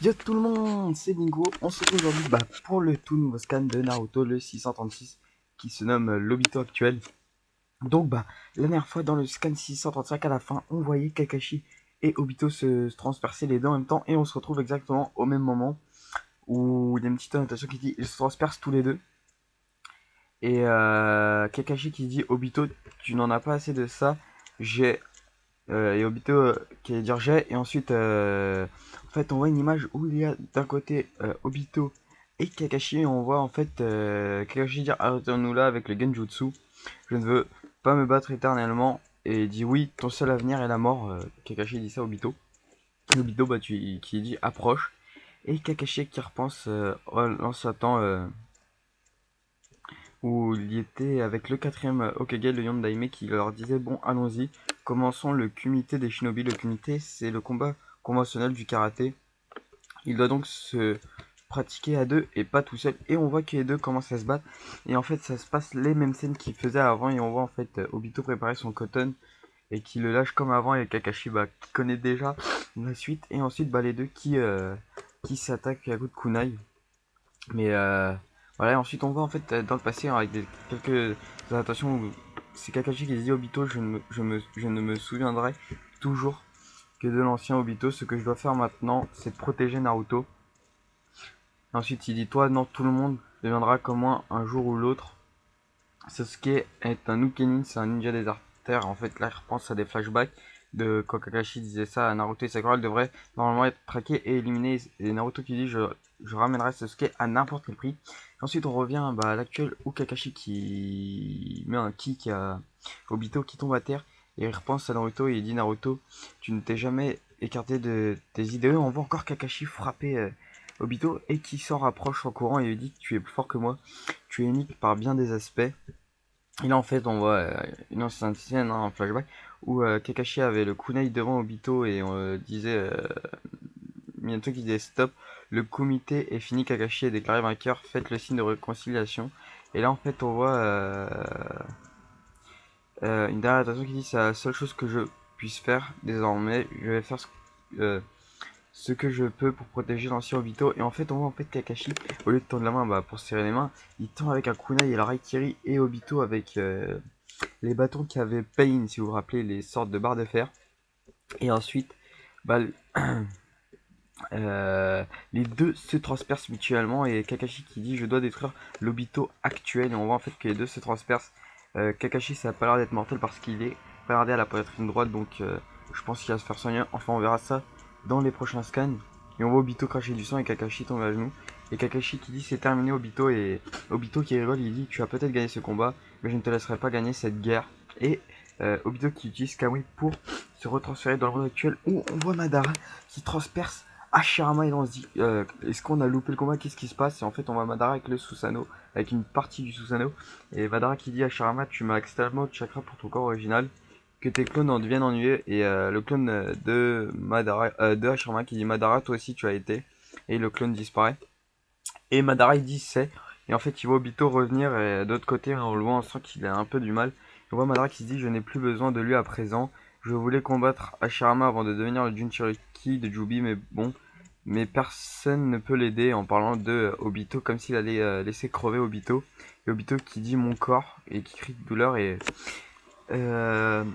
Yo tout le monde, c'est Bingo. On se retrouve aujourd'hui pour le tout nouveau scan de Naruto, le 636, qui se nomme l'Obito actuel. Donc la dernière fois dans le scan 635 à la fin, on voyait Kakashi et Obito se transpercer les deux en même temps, et on se retrouve exactement au même moment où il y a une petite annotation qui dit ils se transpercent tous les deux. Et Kakashi qui dit Obito, tu n'en as pas assez de ça, j'ai et Obito qui allait dire j'ai, et ensuite en fait on voit une image où il y a d'un côté Obito et Kakashi, et on voit en fait Kakashi dire arrêtons-nous là avec le Genjutsu, je ne veux pas me battre éternellement, et il dit oui ton seul avenir est la mort. Kakashi dit ça à Obito, et Obito qui dit approche, et Kakashi qui repense à l'ancien temps où il y était avec le quatrième Hokage, le Yondaime, qui leur disait bon allons-y, commençons le kumite des shinobi. Le kumite c'est le combat conventionnel du karaté, il doit donc se pratiquer à deux et pas tout seul, et on voit que les deux commencent à se battre, et en fait ça se passe les mêmes scènes qu'il faisait avant, et on voit en fait Obito préparer son Koton et qui le lâche comme avant, et Kakashi qui connaît déjà la suite, et ensuite les deux qui s'attaquent à coup de kunai. Mais voilà, ensuite on voit en fait dans le passé, hein, avec quelques adaptations où c'est Kakashi qui dit Obito, je ne me souviendrai toujours que de l'ancien Obito, ce que je dois faire maintenant c'est de protéger Naruto. Ensuite il dit toi non, tout le monde deviendra comme moi un jour ou l'autre. Sasuke est un Ukenin, c'est un ninja déserteur. En fait là il repense à des flashbacks de quand Kakashi disait ça à Naruto, et Sakura devrait normalement être traqué et éliminé, et Naruto qui dit je ramènerai Sasuke à n'importe quel prix. Ensuite on revient à l'actuel où Kakashi qui met un kick à Obito qui tombe à terre, et il repense à Naruto et il dit Naruto tu ne t'es jamais écarté de tes idéaux. On voit encore Kakashi frapper Obito, et qui s'en rapproche en courant et lui dit tu es plus fort que moi, tu es unique par bien des aspects. Et là en fait on voit une ancienne scène, hein, un flashback où Kakashi avait le kunai devant Obito, et on disait Minato qui disait stop, le comité est fini, Kakashi est déclaré vainqueur, faites le signe de réconciliation. Et là en fait on voit une dernière attention qui dit c'est la seule chose que je puisse faire désormais, je vais faire ce que je peux pour protéger l'ancien Obito. Et en fait on voit en fait Kakashi, au lieu de tendre la main pour serrer les mains, il tend avec un kunai et la Raikiri, et Obito avec les bâtons qui avaient Pain, si vous vous rappelez, les sortes de barres de fer. Et ensuite, bah, les deux se transpercent mutuellement, et Kakashi qui dit je dois détruire l'Obito actuel, et on voit en fait que les deux se transpercent. Kakashi ça a pas l'air d'être mortel parce qu'il est regardé à la poitrine droite, donc je pense qu'il va se faire soigner. Enfin on verra ça dans les prochains scans. Et on voit Obito cracher du sang et Kakashi tombe à genoux. Et Kakashi qui dit c'est terminé Obito, et Obito qui rigole, il dit tu as peut-être gagné ce combat, mais je ne te laisserai pas gagner cette guerre. Et Obito qui utilise Kamui pour se retransférer dans le monde actuel, où on voit Madara qui transperce Hashirama, et là on se dit est-ce qu'on a loupé le combat, qu'est-ce qui se passe? Et en fait on voit Madara avec le Susanoo, avec une partie du Susanoo, et Madara qui dit à Hashirama tu m'as extrêmement de chakra pour ton corps original, que tes clones en deviennent ennuyés. Et le clone de Madara, de Hashirama qui dit Madara toi aussi tu as été, et le clone disparaît. Et Madara il dit c'est, et en fait il voit Obito revenir, et d'autre côté en loin on sent qu'il a un peu du mal. On voit Madara qui se dit je n'ai plus besoin de lui à présent, je voulais combattre Hashirama avant de devenir le Jinchuriki de Jubi, mais bon, mais personne ne peut l'aider, en parlant de Obito comme s'il allait laisser crever Obito. Et Obito qui dit mon corps, et qui crie de douleur. Et euh,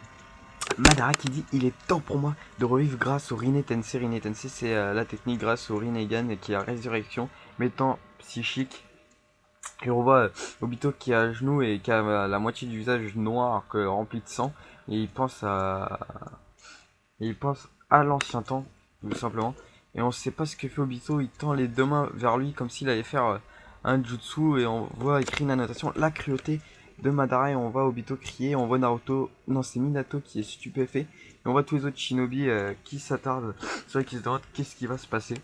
Madara qui dit il est temps pour moi de revivre grâce au Rinne Tensei. Rinne Tensei c'est la technique grâce au Rinnegan, qui est la résurrection mettant psychique. Et on voit Obito qui est à genoux et qui a la moitié du visage noir rempli de sang, et il pense à l'ancien temps tout simplement. Et on sait pas ce que fait Obito, il tend les deux mains vers lui comme s'il allait faire un jutsu, et on voit écrit une annotation la cruauté de Madara, et on voit Obito crier, on voit Naruto, non c'est Minato qui est stupéfait, et on voit tous les autres shinobi qui s'attardent sur qui se demandent qu'est-ce qui va se passer.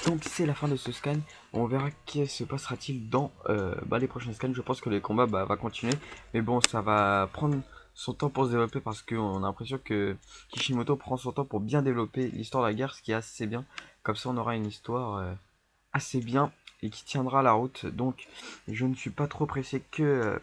Donc c'est la fin de ce scan, on verra qu'est se passera-t-il dans les prochains scans. Je pense que les combats va continuer, mais bon ça va prendre son temps pour se développer, parce qu'on a l'impression que Kishimoto prend son temps pour bien développer l'histoire de la guerre, ce qui est assez bien. Comme ça on aura une histoire assez bien et qui tiendra la route. Donc je ne suis pas trop pressé que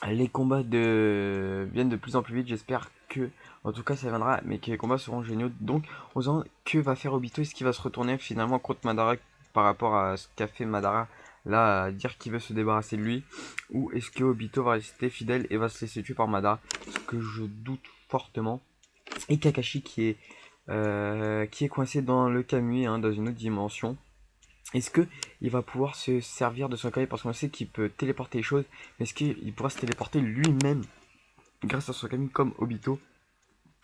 les combats viennent de plus en plus vite. J'espère que, en tout cas ça viendra, mais que les combats seront géniaux. Donc on se demande que va faire Obito, est-ce qu'il va se retourner finalement contre Madara par rapport à ce qu'a fait Madara là, à dire qu'il veut se débarrasser de lui, ou est-ce que Obito va rester fidèle et va se laisser tuer par Madara, ce que je doute fortement. Et Kakashi qui est coincé dans le Kamui, hein, dans une autre dimension. Est-ce que il va pouvoir se servir de son Kamui, parce qu'on sait qu'il peut téléporter les choses, mais est-ce qu'il pourra se téléporter lui-même grâce à son Kamui comme Obito?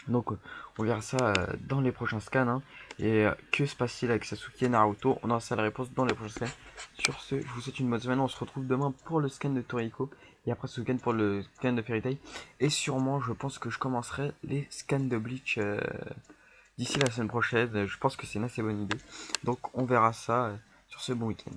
Donc on verra ça dans les prochains scans, hein. Et que se passe-t-il avec Sasuke et Naruto? On aura ça la réponse dans les prochains scans. Sur ce, je vous souhaite une bonne semaine. On se retrouve demain pour le scan de Toriko. Et après ce week-end pour le scan de Fairy Tail. Et sûrement, je pense que je commencerai les scans de Bleach d'ici la semaine prochaine. Je pense que c'est une assez bonne idée. Donc on verra ça sur ce bon week-end.